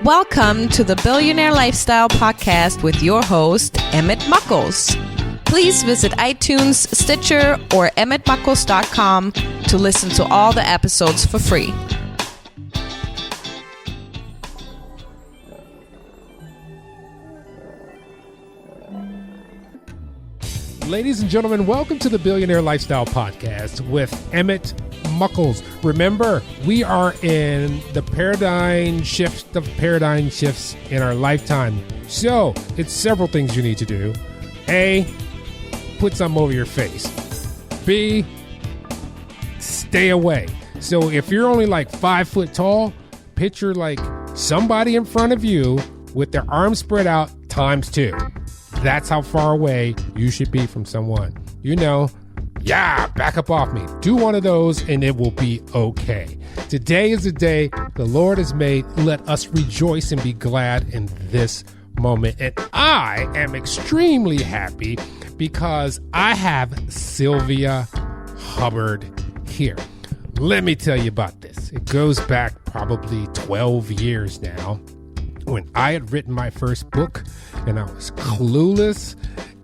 Welcome to the Billionaire Lifestyle Podcast with your host, Emmett Muckles. Please visit iTunes, Stitcher, or emmettmuckles.com to listen to all the episodes for free. Ladies and gentlemen, welcome to the Billionaire Lifestyle Podcast with Emmett Muckles. Remember, we are in the paradigm shift of paradigm shifts in our lifetime. So, it's several things you need to do. A, put something over your face. B, stay away. So, if you're only like 5 foot tall, picture like somebody in front of you with their arms spread out times 2. That's how far away you should be from someone. You know, back up off me. Do one of those and it will be okay. Today is the day the Lord has made. Let us rejoice and be glad in this moment. And I am extremely happy because I have Sylvia Hubbard here. Let me tell you about this. It goes back probably 12 years now, when I had written my first book and I was clueless,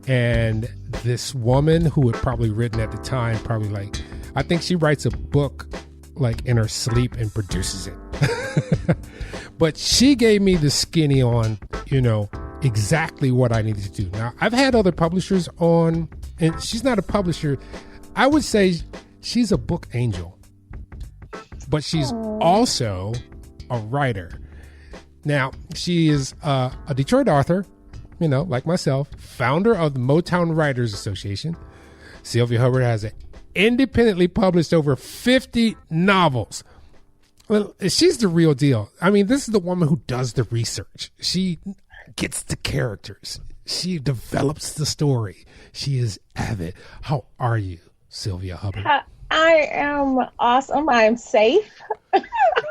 and this woman who had probably written at the time, I think she writes a book like in her sleep and produces it. But she gave me the skinny on, exactly what I needed to do. Now, I've had other publishers on, and she's not a publisher. I would say she's a book angel, but she's also a writer. Now, she is a Detroit author, like myself, founder of the Motown Writers Association. Sylvia Hubbard has independently published over 50 novels. Well, she's the real deal. I mean, this is the woman who does the research. She gets the characters. She develops the story. She is avid. How are you, Sylvia Hubbard? I am awesome. I'm safe.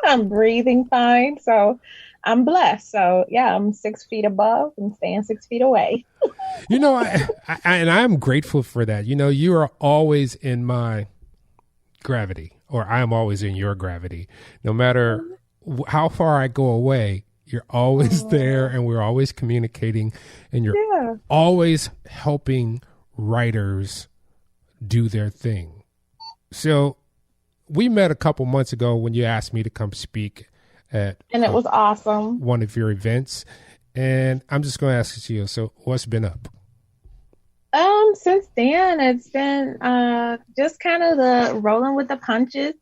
I'm breathing fine. So I'm blessed. So yeah, I'm 6 feet above and staying 6 feet away. I'm grateful for that. You are always in my gravity, or I am always in your gravity. No matter how far I go away, you're always there, and we're always communicating, and you're always helping writers do their thing. So we met a couple months ago when you asked me to come speak at, and it was awesome, one of your events. And I'm just going to ask you, so what's been up? Since then, it's been just kind of the rolling with the punches.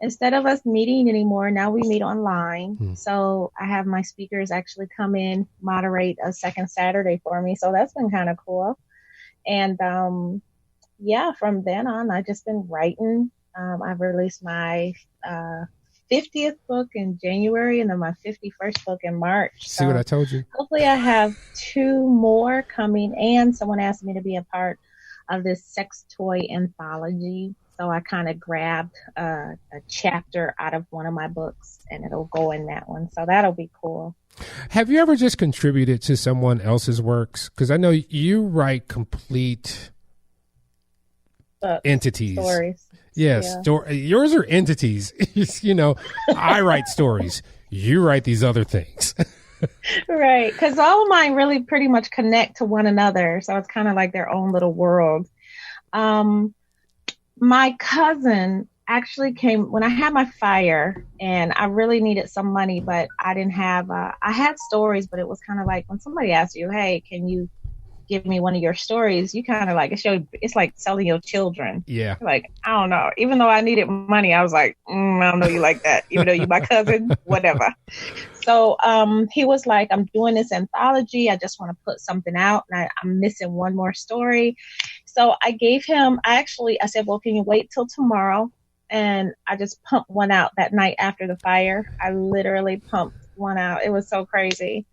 Instead of us meeting anymore, now we meet online. So I have my speakers actually come in, moderate a second Saturday for me. So that's been kind of cool. And from then on, I've just been writing. I've released my 50th book in January, and then my 51st book in March. See what I told you? Hopefully I have 2 more coming, and someone asked me to be a part of this sex toy anthology. So I kind of grabbed a chapter out of one of my books, and it'll go in that one. So that'll be cool. Have you ever just contributed to someone else's works? Because I know you write complete entities. Stories. Yes, yours are entities. I write stories. You write these other things. Right, because all of mine really pretty much connect to one another. So it's kind of like their own little world. My cousin actually came when I had my fire, and I really needed some money, but I didn't have, I had stories, but it was kind of like when somebody asks you, hey, can you give me one of your stories, you kind of like, it's like selling your children. Yeah. Like, I don't know. Even though I needed money, I was like, I don't know you like that. Even though you're my cousin, whatever. So he was like, I'm doing this anthology. I just want to put something out, and I'm missing one more story. So I gave him, I said, well, can you wait till tomorrow? And I just pumped one out that night after the fire. I literally pumped one out. It was so crazy.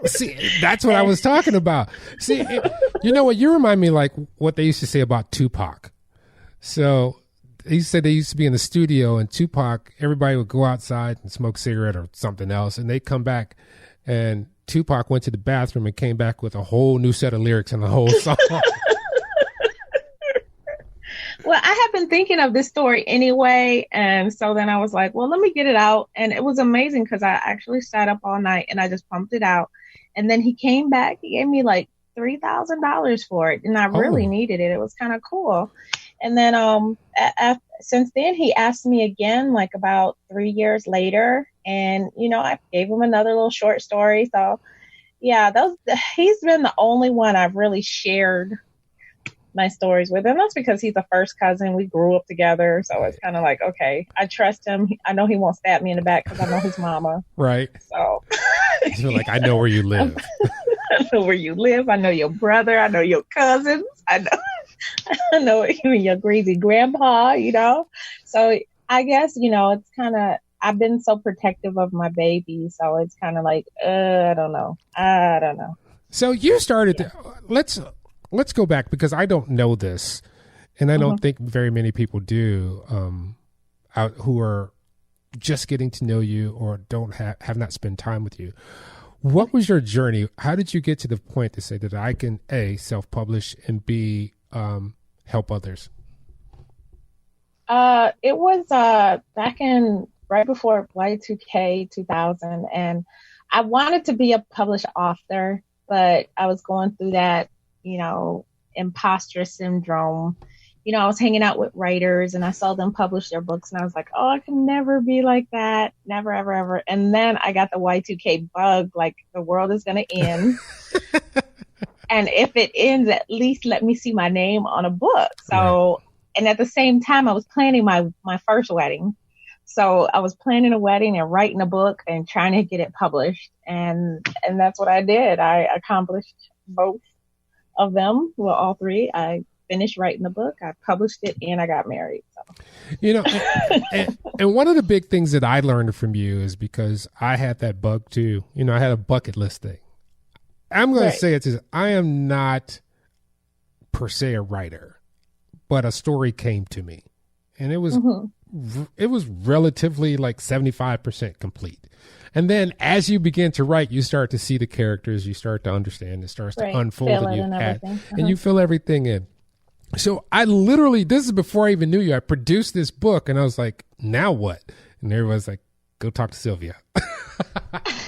See, that's what I was talking about. See, you know what? You remind me like what they used to say about Tupac. So he said they used to be in the studio, and Tupac, everybody would go outside and smoke a cigarette or something else, and they'd come back, and Tupac went to the bathroom and came back with a whole new set of lyrics and the whole song. Well, I have been thinking of this story anyway. And so then I was like, well, let me get it out. And it was amazing because I actually sat up all night and I just pumped it out. And then he came back. He gave me like $3,000 for it. And I really needed it. It was kind of cool. And then since then, he asked me again, like about 3 years later. And, you know, I gave him another little short story. So, yeah, he's been the only one I've really shared my stories with. And that's because he's a first cousin. We grew up together. So it's kind of like, okay, I trust him. I know he won't stab me in the back because I know his mama. Right. So you're like, I know where you live. I know where you live. I know your brother. I know your cousins. I know your greasy grandpa, you know. So I guess, you know, it's kind of, I've been so protective of my baby. So it's kind of like, I don't know. So you started, let's go back because I don't know this, and I don't think very many people do, who are just getting to know you or don't have not spent time with you. What was your journey? How did you get to the point to say that I can A, self-publish, and B, help others? It was back in right before Y2K 2000, and I wanted to be a published author, but I was going through that, you know, imposter syndrome. You know, I was hanging out with writers and I saw them publish their books and I was like, oh, I can never be like that. Never, ever, ever. And then I got the Y2K bug, like the world is going to end. And if it ends, at least let me see my name on a book. So, and at the same time, I was planning my first wedding. So I was planning a wedding and writing a book and trying to get it published. And that's what I did. I accomplished both of them. Well, all three. I finished writing the book, I published it, and I got married. So. You know, and one of the big things that I learned from you is because I had that bug too. You know, I had a bucket list thing. I'm going to say it is, I am not per se a writer, but a story came to me, and it was relatively like 75% complete. And then as you begin to write, you start to see the characters, you start to understand, it starts to unfold, and you fill everything in. So I literally, this is before I even knew you, I produced this book and I was like, now what? And everyone's like, go talk to Sylvia.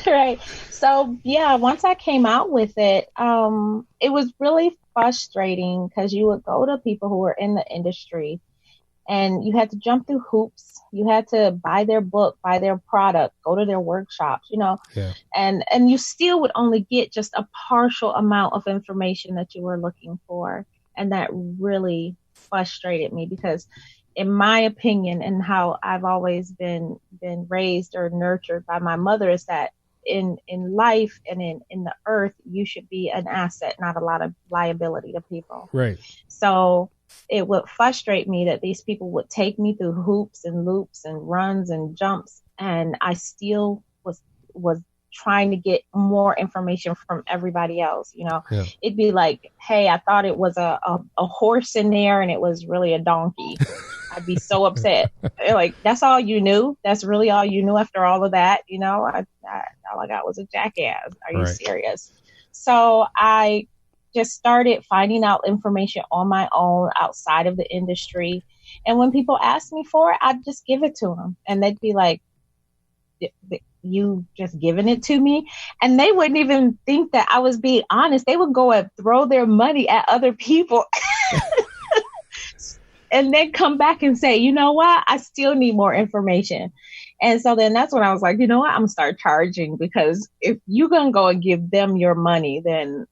Right. So yeah, once I came out with it, it was really frustrating because you would go to people who were in the industry and you had to jump through hoops. You had to buy their book, buy their product, go to their workshops, you know, and you still would only get just a partial amount of information that you were looking for. And that really frustrated me because in my opinion and how I've always been raised or nurtured by my mother is that in life and in the earth, you should be an asset, not a lot of liability to people. Right. So it would frustrate me that these people would take me through hoops and loops and runs and jumps. And I still was trying to get more information from everybody else. You know, it'd be like, hey, I thought it was a horse in there and it was really a donkey. I'd be so upset. Like, that's all you knew? That's really all you knew after all of that? You know, all I got was a jackass. Are you serious? So I just started finding out information on my own outside of the industry. And when people asked me for it, I'd just give it to them. And they'd be like, you just giving it to me? And they wouldn't even think that I was being honest. They would go and throw their money at other people and then come back and say, you know what? I still need more information. And so then that's when I was like, you know what? I'm going to start charging, because if you're going to go and give them your money, then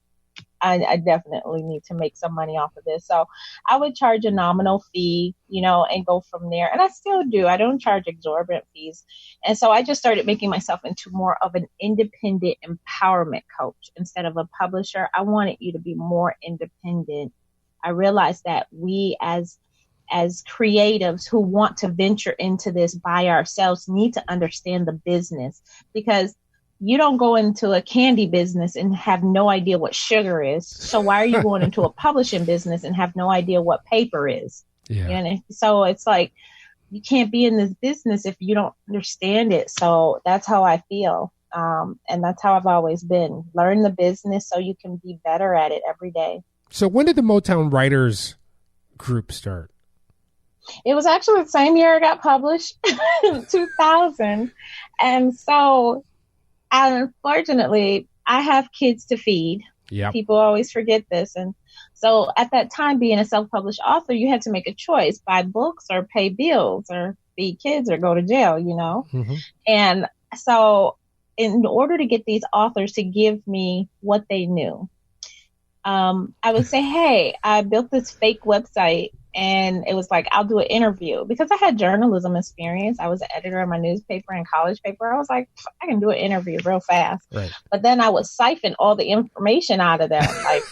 I definitely need to make some money off of this. So I would charge a nominal fee, you know, and go from there. And I still do. I don't charge exorbitant fees. And so I just started making myself into more of an independent empowerment coach instead of a publisher. I wanted you to be more independent. I realized that we as creatives who want to venture into this by ourselves need to understand the business, because you don't go into a candy business and have no idea what sugar is. So why are you going into a publishing business and have no idea what paper is? Yeah. And so it's like, you can't be in this business if you don't understand it. So that's how I feel. And that's how I've always been. Learn the business so you can be better at it every day. So when did the Motown Writers group start? It was actually the same year it got published, 2000. And so, unfortunately, I have kids to feed. Yep. People always forget this. And so at that time, being a self-published author, you had to make a choice, buy books or pay bills or feed kids or go to jail, you know? Mm-hmm. And so in order to get these authors to give me what they knew, I would say, hey, I built this fake website, and it was like, I'll do an interview, because I had journalism experience. I was an editor of my newspaper and college paper. I was like, I can do an interview real fast. Right. But then I would siphon all the information out of them. Like,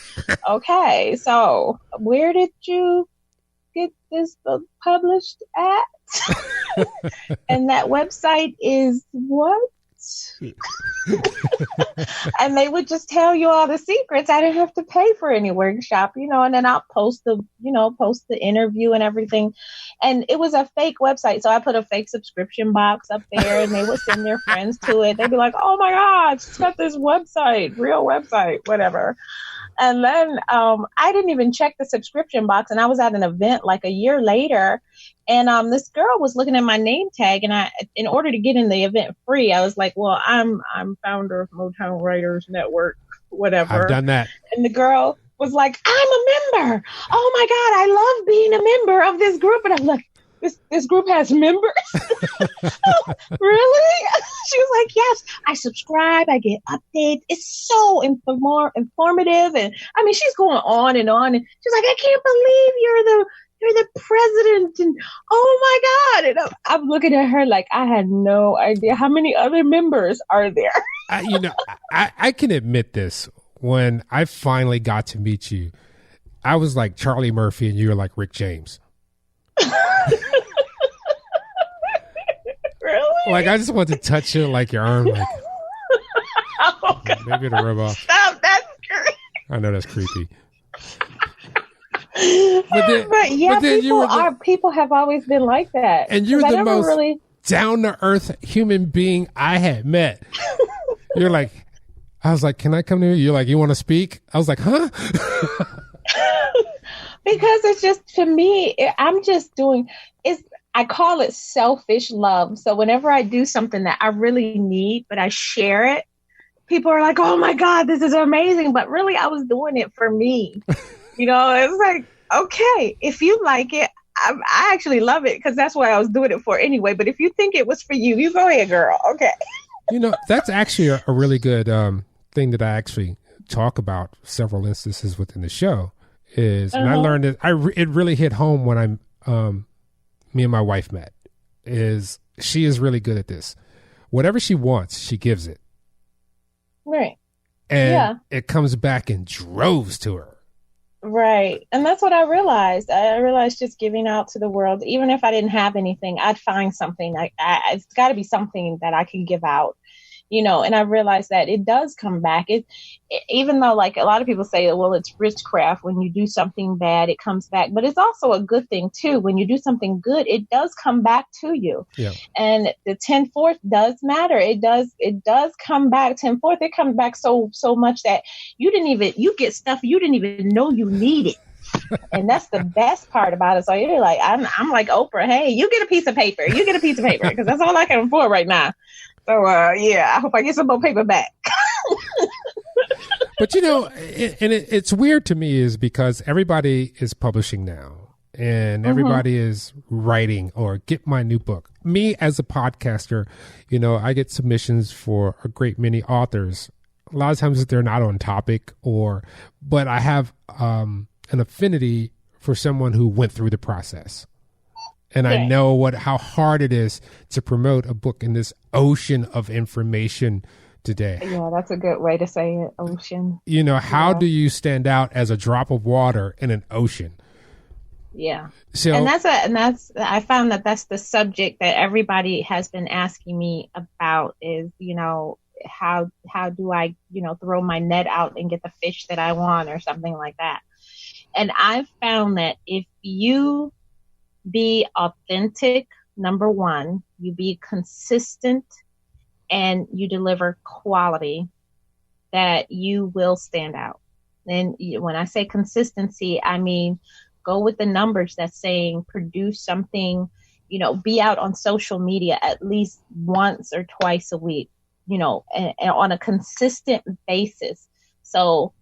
okay, so where did you get this book published at? And that website is what? And they would just tell you all the secrets. I didn't have to pay for any workshop, you know, and then I'll post the interview and everything. And it was a fake website. So I put a fake subscription box up there, and they would send their friends to it. They'd be like, oh my God, she's got this website, real website, whatever. And then I didn't even check the subscription box. And I was at an event like a year later, and this girl was looking at my name tag, and in order to get in the event free, I was like, well, I'm founder of Motown Writers Network, whatever. I've done that. And the girl was like, I'm a member. Oh my God, I love being a member of this group. And I'm like, this group has members? Oh, really? She was like, yes, I subscribe, I get updates. It's so informative. And I mean, she's going on. And she's like, I can't believe you're the president. And oh my God. And I'm looking at her like, I had no idea how many other members are there. I can admit this. When I finally got to meet you, I was like Charlie Murphy and you were like Rick James. Really? Like, I just want to touch you like your arm, like oh, maybe to rub off. Stop, that's creepy. I know that's creepy. But yeah, people have always been like that. And you're the most down to earth human being I had met. You're like, I was like, can I come to you? You're like, you want to speak? I was like, huh? Because it's just, to me, I'm just doing, I call it selfish love. So whenever I do something that I really need, but I share it, people are like, oh my God, this is amazing. But really, I was doing it for me. You know, it's like, okay, if you like it, I actually love it, because that's why I was doing it for anyway. But if you think it was for you, you go ahead, girl. Okay. You know, that's actually a really good thing that I actually talk about several instances within the show is, and I learned it, it really hit home when me and my wife met, is she is really good at this. Whatever she wants, she gives it. Right. And it comes back in droves to her. Right. And that's what I realized. I realized just giving out to the world, even if I didn't have anything, I'd find something. It's got to be something that I can give out, you know, and I realized that it does come back. Even though, like, a lot of people say, well, it's witchcraft. When you do something bad, it comes back. But it's also a good thing, too. When you do something good, it does come back to you. Yeah. And the 10/4 does matter. It does come back. 10/4, it comes back so much that you get stuff you didn't even know you needed. And that's the best part about it. So you're like, I'm like Oprah. Hey, you get a piece of paper. You get a piece of paper, because that's all I can afford right now. So, I hope I get some more paper back. But, you know, it's weird to me is because everybody is publishing now and everybody is writing or get my new book. Me as a podcaster, you know, I get submissions for a great many authors. A lot of times they're not on topic but I have an affinity for someone who went through the process. And I know how hard it is to promote a book in this ocean of information today. Yeah, that's a good way to say it, ocean. You know, how do you stand out as a drop of water in an ocean? Yeah. So, and I found that's the subject that everybody has been asking me about is, you know, how do I, you know, throw my net out and get the fish that I want or something like that. And I've found that if you be authentic, number one, you be consistent, and you deliver quality, that you will stand out. And when I say consistency, I mean go with the numbers that's saying produce something, be out on social media at least once or twice a week, and on a consistent basis. So,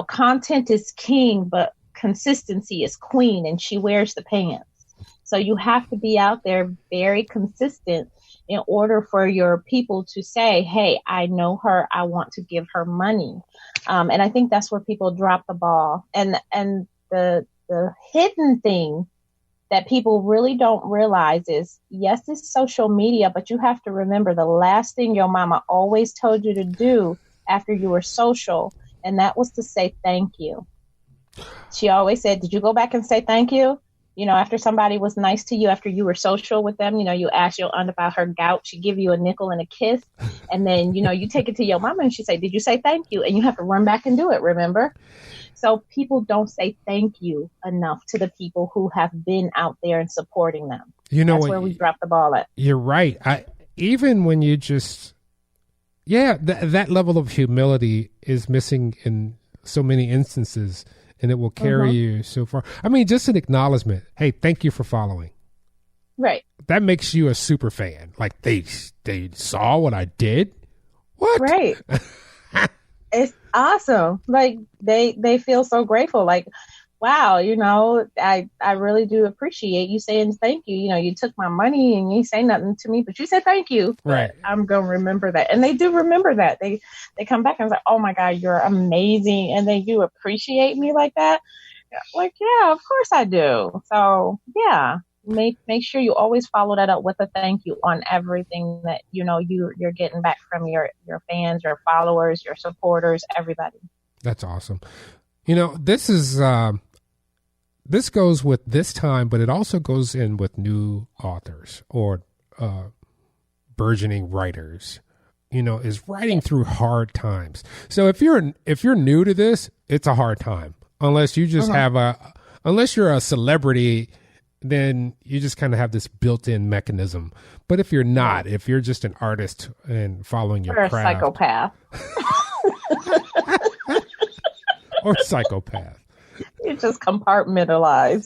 content is king, but consistency is queen, and she wears the pants. So you have to be out there very consistent in order for your people to say, hey, I know her, I want to give her money. And I think that's where people drop the ball. And the hidden thing that people really don't realize is, yes, it's social media, but you have to remember the last thing your mama always told you to do after you were social, and that was to say thank you. She always said, did you go back and say thank you? After somebody was nice to you, after you were social with them, you ask your aunt about her gout, she give you a nickel and a kiss, and then, you take it to your mama and she say, did you say thank you? And you have to run back and do it, remember? So people don't say thank you enough to the people who have been out there and supporting them. That's where we drop the ball at. You're right. Even when you just, that level of humility is missing in so many instances. And it will carry you so far. I mean, just an acknowledgement. Hey, thank you for following. Right. That makes you a super fan. Like they saw what I did. What? Right. It's awesome. Like they feel so grateful. Like, wow, I really do appreciate you saying thank you. You took my money and you ain't say nothing to me, but you said thank you. Right. But I'm going to remember that. And they do remember that. They come back and say, oh my God, you're amazing. And then you appreciate me like that. Like, yeah, of course I do. So yeah, make sure you always follow that up with a thank you on everything that, you're getting back from your fans, your followers, your supporters, everybody. That's awesome. This is, this goes with this time, but it also goes in with new authors or burgeoning writers, is writing through hard times. So if you're new to this, it's a hard time unless you just unless you're a celebrity, then you just kind of have this built-in mechanism. But if you're not, if you're just an artist and following your craft. Or a psychopath. Or psychopath. You just compartmentalize,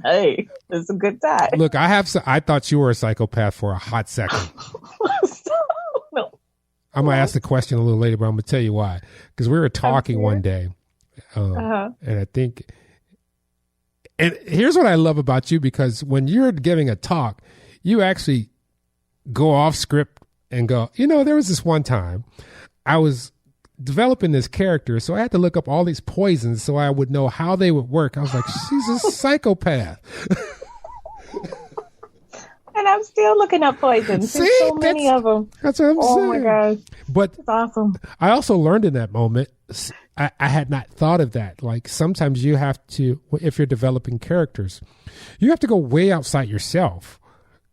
Hey, it's a good time. Look, I thought you were a psychopath for a hot second. No. I'm going to ask the question a little later, but I'm going to tell you why. Because we were talking one day, and I think, and here's what I love about you, because when you're giving a talk, you actually go off script and go, there was this one time I was developing this character, so I had to look up all these poisons so I would know how they would work. I was like, she's a psychopath. And I'm still looking up poisons. There's so many of them. That's what I'm saying. Oh my gosh. But it's awesome. I also learned in that moment, I had not thought of that. Like sometimes you have to, if you're developing characters, you have to go way outside yourself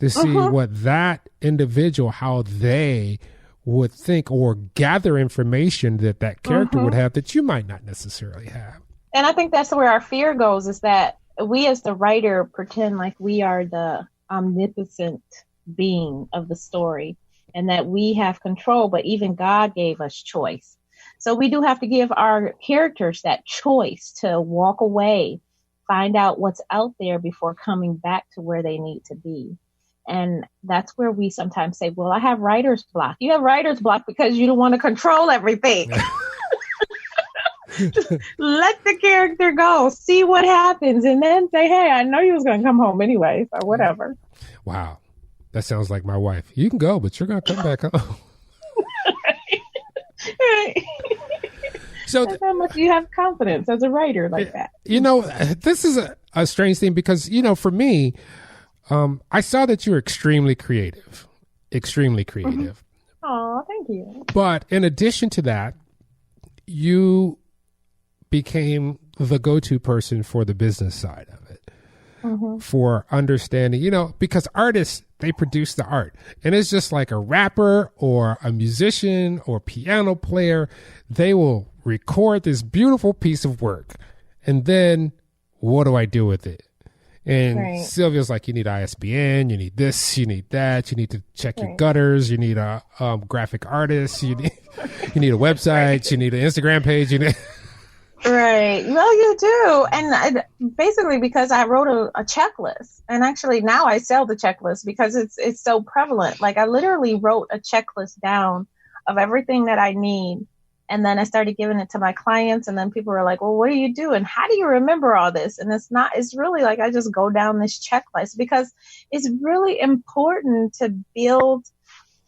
to see what that individual, how they would think or gather information that character would have that you might not necessarily have. And I think that's where our fear goes, is that we as the writer pretend like we are the omnipotent being of the story and that we have control, but even God gave us choice. So we do have to give our characters that choice to walk away, find out what's out there before coming back to where they need to be. And that's where we sometimes say, well, I have writer's block. You have writer's block because you don't want to control everything. Just let the character go, see what happens, and then say, hey, I know you was going to come home anyway, so whatever. Wow. That sounds like my wife. You can go, but you're going to come back home. Right. So that's how much you have confidence as a writer like that. This is a strange thing because, for me, I saw that you're extremely creative. Oh, thank you. But in addition to that, you became the go-to person for the business side of it, for understanding, because artists, they produce the art. And it's just like a rapper or a musician or piano player. They will record this beautiful piece of work. And then what do I do with it? And Sylvia's like, you need ISBN, you need this, you need that, you need to check your gutters, you need a graphic artist, you need a website, you need an Instagram page, Right. Well, you do. And basically because I wrote a checklist, and actually now I sell the checklist because it's so prevalent. Like I literally wrote a checklist down of everything that I need. And then I started giving it to my clients, and then people were like, well, what do you do? And how do you remember all this? And it's really like, I just go down this checklist because it's really important to build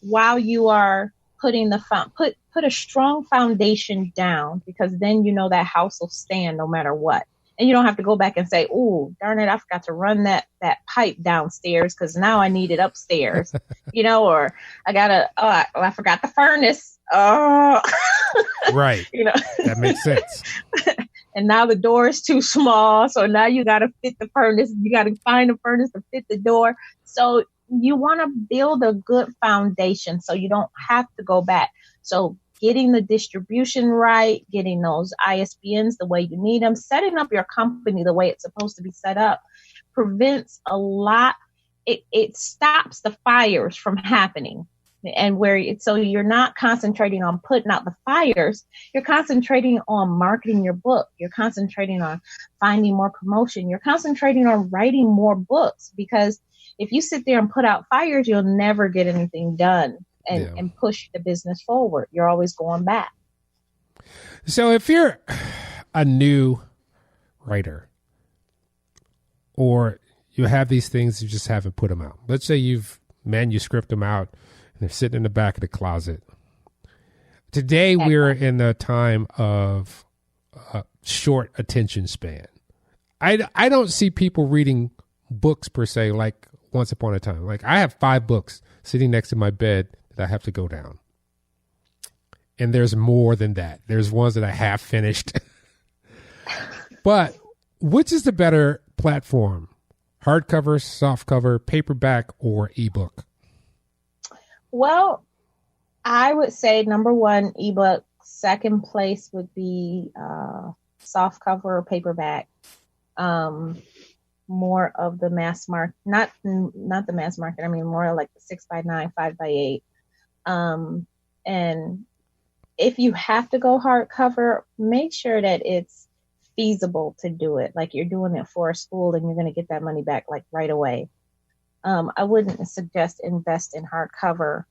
while you are putting put a strong foundation down, because then you know that house will stand no matter what. And you don't have to go back and say, oh, darn it, I forgot to run that pipe downstairs because now I need it upstairs, or I forgot the furnace. Oh, right. That makes sense. And now the door is too small. So now you got to fit the furnace. You got to find a furnace to fit the door. So you want to build a good foundation so you don't have to go back. So getting the distribution right, getting those ISBNs the way you need them, setting up your company the way it's supposed to be set up prevents a lot. It stops the fires from happening. And so you're not concentrating on putting out the fires. You're concentrating on marketing your book. You're concentrating on finding more promotion. You're concentrating on writing more books, because if you sit there and put out fires, you'll never get anything done and push the business forward. You're always going back. So if you're a new writer, or you have these things, you just haven't put them out. Let's say you've manuscript them out and they're sitting in the back of the closet. Today, we're in a time of short attention span. I don't see people reading books per se like once upon a time. Like I have 5 books sitting next to my bed that I have to go down. And there's more than that. There's ones that I have finished. But which is the better platform? Hardcover, softcover, paperback, or ebook? Well, I would say number 1, ebook. Second place would be softcover or paperback. More of the mass market, not the mass market. I mean, more like the 6x9, 5x8. And if you have to go hardcover, make sure that it's feasible to do it. Like you're doing it for a school and you're going to get that money back like right away. I wouldn't suggest invest in hardcover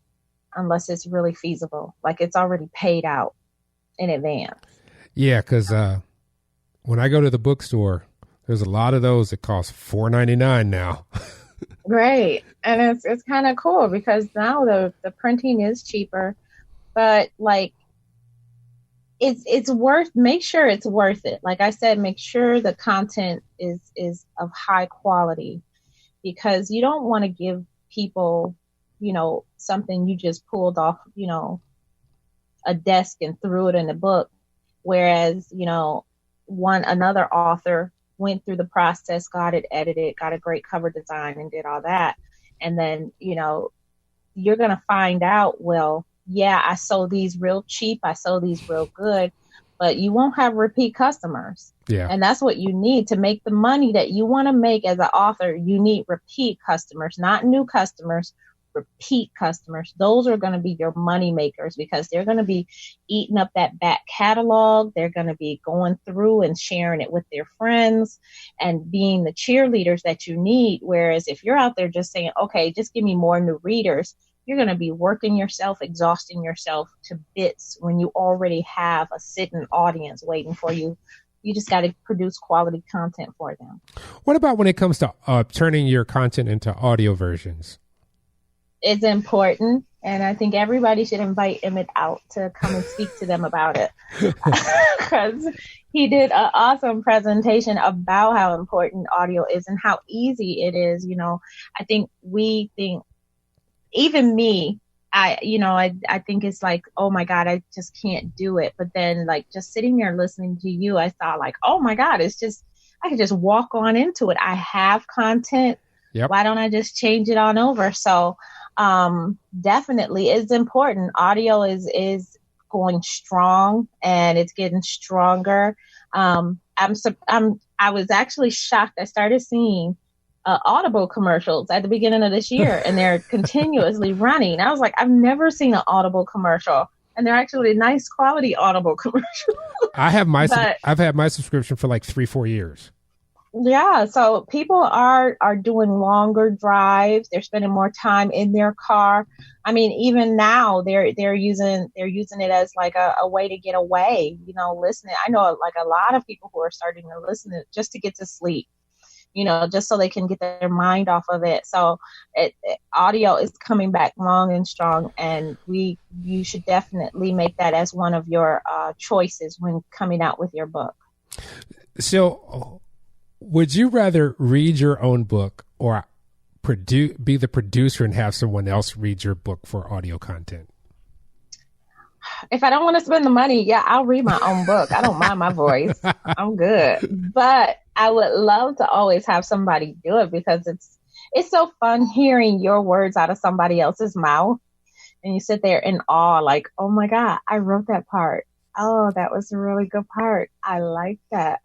unless it's really feasible. Like it's already paid out in advance. Yeah, because when I go to the bookstore, there's a lot of those that cost $4.99 now. Right. And it's kind of cool because now the printing is cheaper, but like make sure it's worth it. Like I said, make sure the content is of high quality, because you don't want to give people, something you just pulled off, a desk and threw it in a book. Whereas, another author went through the process, got it edited, got a great cover design and did all that. And then, you're going to find out, well, yeah, I sold these real cheap. I sold these real good, but you won't have repeat customers. Yeah. And that's what you need to make the money that you want to make as an author. You need repeat customers, not new customers, repeat customers. Those are going to be your money makers, because they're going to be eating up that back catalog. They're going to be going through and sharing it with their friends and being the cheerleaders that you need. Whereas if you're out there just saying, okay, just give me more new readers, you're going to be working yourself, exhausting yourself to bits when you already have a sitting audience waiting for you. You just got to produce quality content for them. What about when it comes to turning your content into audio versions? It's important, and I think everybody should invite Emmett out to come and speak to them about it, because he did an awesome presentation about how important audio is and how easy it is. I think even me, I think it's like, oh my God, I just can't do it. But then like just sitting there listening to you, I thought like, oh my God, I could just walk on into it. I have content. Yep. Why don't I just change it on over? So definitely it's important. Audio is going strong and it's getting stronger. I was actually shocked. I started seeing Audible commercials at the beginning of this year, and they're continuously running. I was like, I've never seen an Audible commercial and they're actually nice quality Audible commercials. I've had my subscription for like 3-4 years. Yeah, so people are doing longer drives. They're spending more time in their car. I mean, even now they're using it as like a way to get away, listening. I know like a lot of people who are starting to listen just to get to sleep, just so they can get their mind off of it. So audio is coming back long and strong, and you should definitely make that as one of your choices when coming out with your book. So would you rather read your own book or be the producer and have someone else read your book for audio content? If I don't want to spend the money, yeah, I'll read my own book. I don't mind my voice. I'm good. But I would love to always have somebody do it, because it's so fun hearing your words out of somebody else's mouth. And you sit there in awe, like, oh my God, I wrote that part. Oh, that was a really good part. I like that.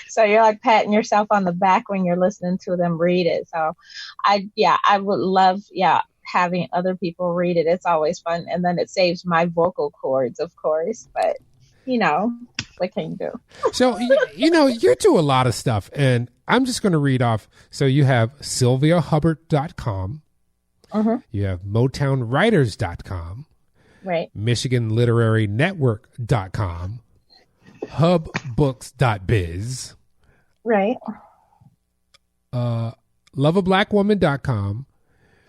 So you're like patting yourself on the back when you're listening to them read it. So I would love, having other people read it. It's always fun. And then it saves my vocal cords, of course, but what can you do? So, you do a lot of stuff, and I'm just going to read off. So you have SylviaHubbard.com. Mm-hmm. You have MotownWriters.com. Right. MichiganLiteraryNetwork.com. HubBooks.biz. Right. LoveABlackWoman.com.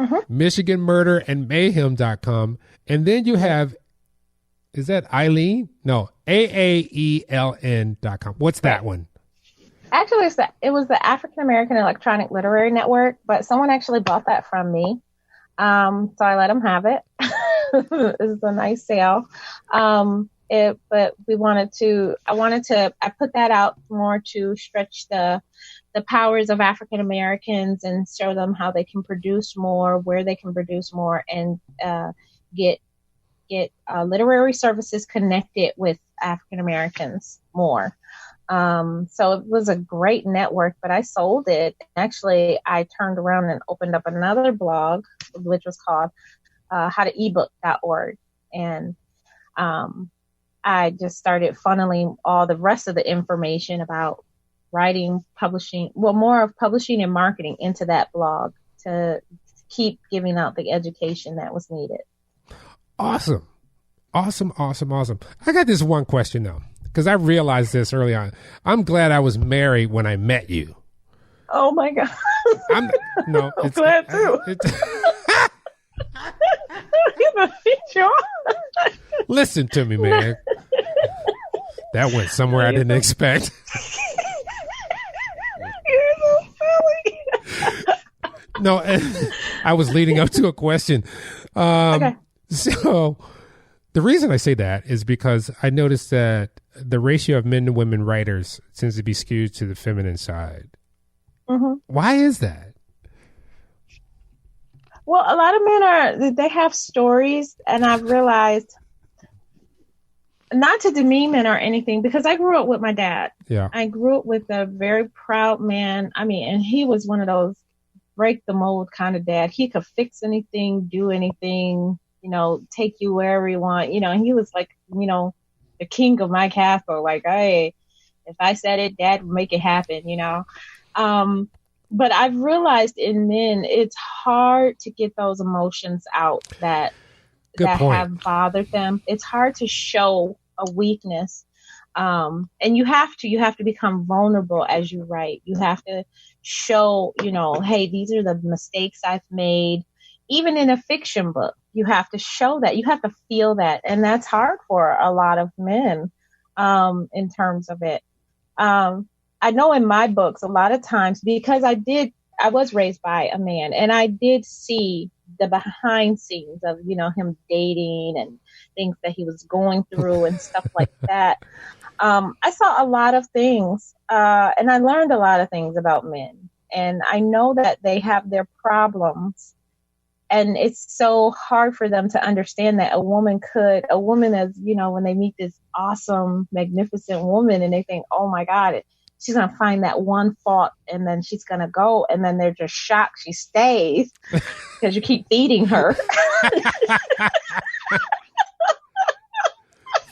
Mm-hmm. MichiganMurderAndMayhem.com. And then you have, is that Eileen? No, AAELN.com. What's that one? Actually, it was the African American Electronic Literary Network, but someone actually bought that from me. So I let them have it. It was a nice sale. But I put that out more to stretch the powers of African Americans and show them how they can produce more, where they can produce more, and get literary services connected with African Americans more. So it was a great network, but I sold it. Actually, I turned around and opened up another blog, which was called howtoebook.org. And I just started funneling all the rest of the information about writing, publishing, more of publishing and marketing into that blog to keep giving out the education that was needed. Awesome. I got this one question though, because I realized this early on. I'm glad I was married when I met you. Oh my God. I'm glad too. Listen to me, man. That went somewhere I didn't expect. You're so silly. No, I was leading up to a question. Okay. So the reason I say that is because I noticed that the ratio of men to women writers seems to be skewed to the feminine side. Mm-hmm. Why is that? Well, a lot of men they have stories, and I've realized, not to demean men or anything, because I grew up with my dad. Yeah. I grew up with a very proud man. I mean, and he was one of those break the mold kind of dad. He could fix anything, do anything, take you wherever you want. And he was like, the king of my castle. Like, hey, if I said it, Dad would make it happen, But I've realized in men, it's hard to get those emotions out that have bothered them. It's hard to show a weakness. And you have to become vulnerable as you write. You have to show, hey, these are the mistakes I've made. Even in a fiction book, you have to show that. You have to feel that. And that's hard for a lot of men in terms of it. I know in my books, a lot of times, because I was raised by a man, and I did see the behind scenes of, him dating and things that he was going through and stuff like that. I saw a lot of things, and I learned a lot of things about men. And I know that they have their problems, and it's so hard for them to understand that a woman is, when they meet this awesome, magnificent woman, and they think, oh my God, she's going to find that one fault, and then she's going to go, and then they're just shocked she stays because you keep feeding her.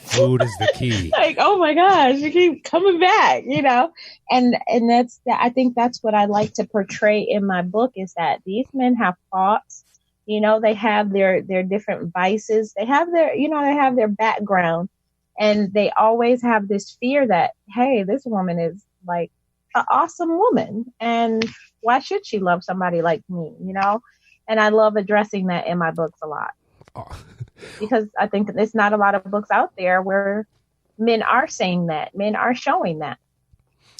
Food is the key. Like, oh my gosh, you keep coming back, and I think that's what I like to portray in my book, is that these men have faults. They have their different vices. They have their background, and they always have this fear that, hey, this woman is like an awesome woman, and why should she love somebody like me? And I love addressing that in my books a lot. Oh. Because I think there's not a lot of books out there where men are saying that, men are showing that.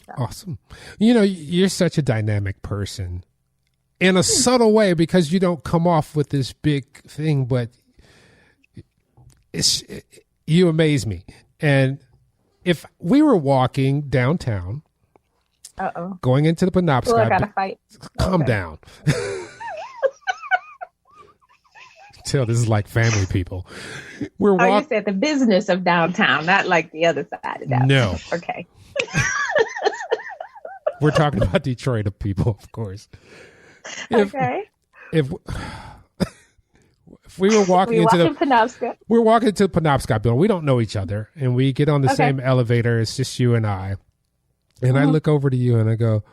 So. Awesome. You're such a dynamic person in a subtle way, because you don't come off with this big thing, but you amaze me. And if we were walking downtown, going into the Penobscot, I gotta fight. Calm down. Till this is like family people. You said the business of downtown, not like the other side of downtown. No. Okay. We're talking about Detroit of people, of course. If we were walking into the Penobscot. We're walking into the Penobscot building. We don't know each other, and we get on the same elevator. It's just you and I. And I look over to you and I go,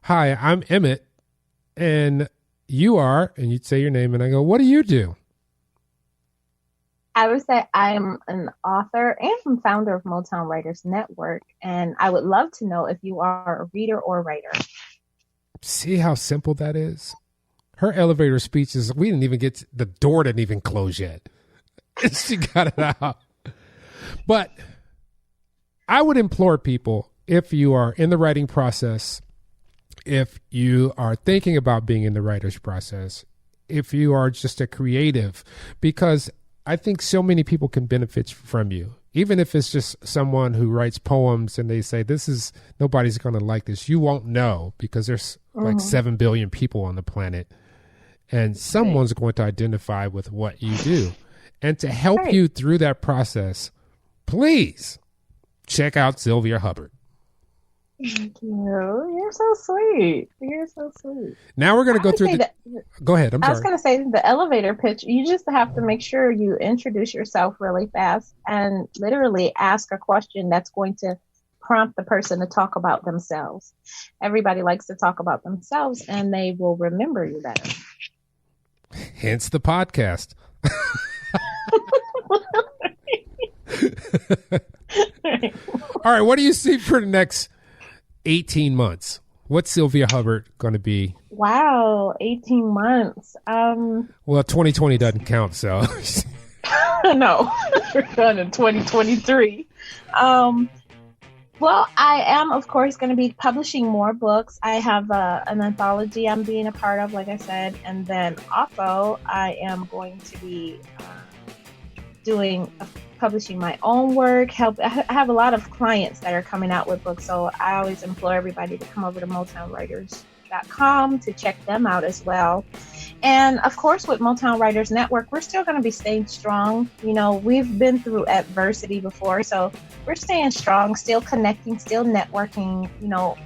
"Hi, I'm Emmett, and you are," and you'd say your name, and I go, "What do you do?" I would say I'm an author and founder of Motown Writers Network, and I would love to know if you are a reader or writer. See how simple that is? Her elevator speech is, we didn't even get, the door didn't even close yet. She got it out. But I would implore people, if you are in the writing process, if you are thinking about being in the writer's process, if you are just a creative, because I think so many people can benefit from you. Even if it's just someone who writes poems and they say, nobody's going to like this. You won't know, because there's like 7 billion people on the planet, and someone's going to identify with what you do. And to help you through that process, please check out Sylvia Hubbard. Thank you. You're so sweet. You're so sweet. Now we're going to go through Go ahead. I'm sorry. I was going to say the elevator pitch. You just have to make sure you introduce yourself really fast and literally ask a question that's going to prompt the person to talk about themselves. Everybody likes to talk about themselves, and they will remember you better. Hence the podcast. All right. What do you see for the next 18 months? What's Sylvia Hubbard going to be? Wow, 18 months. Well, 2020 doesn't count, so. No, we're going to 2023. Well, I am, of course, going to be publishing more books. I have an anthology I'm being a part of, like I said, and then also I am going to be publishing my own work. I have a lot of clients that are coming out with books, so I always implore everybody to come over to MotownWriters.com to check them out as well. And of course, with Motown Writers Network, we're still going to be staying strong. We've been through adversity before, so we're staying strong, still connecting, still networking,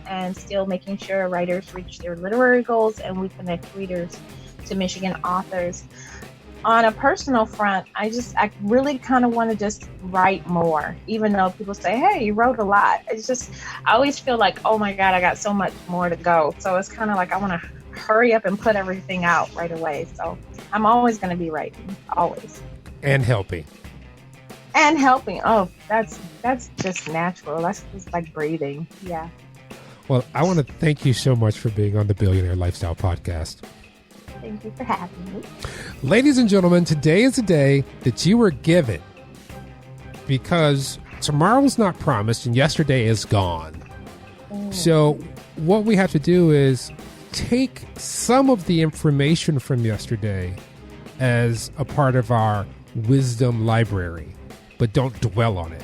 and still making sure writers reach their literary goals, and we connect readers to Michigan authors. On a personal front, I really kind of want to just write more, even though people say, hey, you wrote a lot. It's just, I always feel like, oh my God, I got so much more to go. So it's kind of like I want to hurry up and put everything out right away. So I'm always going to be writing, always. And helping. Oh, that's just natural. That's just like breathing. Yeah. Well, I want to thank you so much for being on the Billionaire Lifestyle Podcast. Thank you for having me. Ladies and gentlemen, today is a day that you were given, because tomorrow's not promised and yesterday is gone. So what we have to do is take some of the information from yesterday as a part of our wisdom library, but don't dwell on it.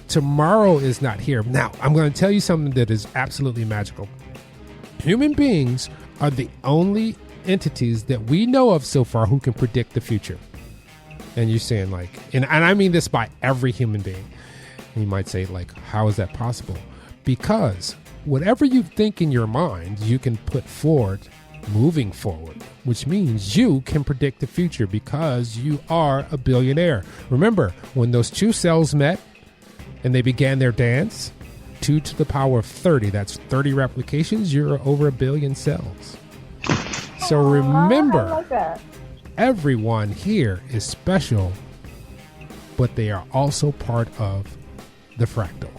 Tomorrow is not here. Now, I'm going to tell you something that is absolutely magical. Human beings are the only entities that we know of so far who can predict the future. And you're saying and I mean this by every human being. And you might say, how is that possible? Because whatever you think in your mind, you can put forward moving forward, which means you can predict the future because you are a billionaire. Remember, when those two cells met and they began their dance, 2 to the power of 30, that's 30 replications, you're over a billion cells. So remember, I like that. Everyone here is special, but they are also part of the fractal.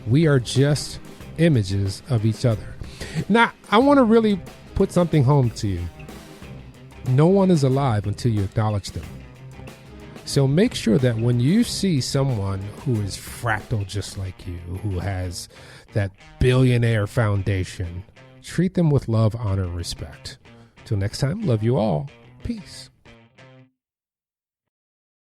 We are just images of each other. Now, I want to really put something home to you. No one is alive until you acknowledge them. So make sure that when you see someone who is fractal just like you, who has that billionaire foundation, treat them with love, honor, and respect. Till next time, love you all. Peace.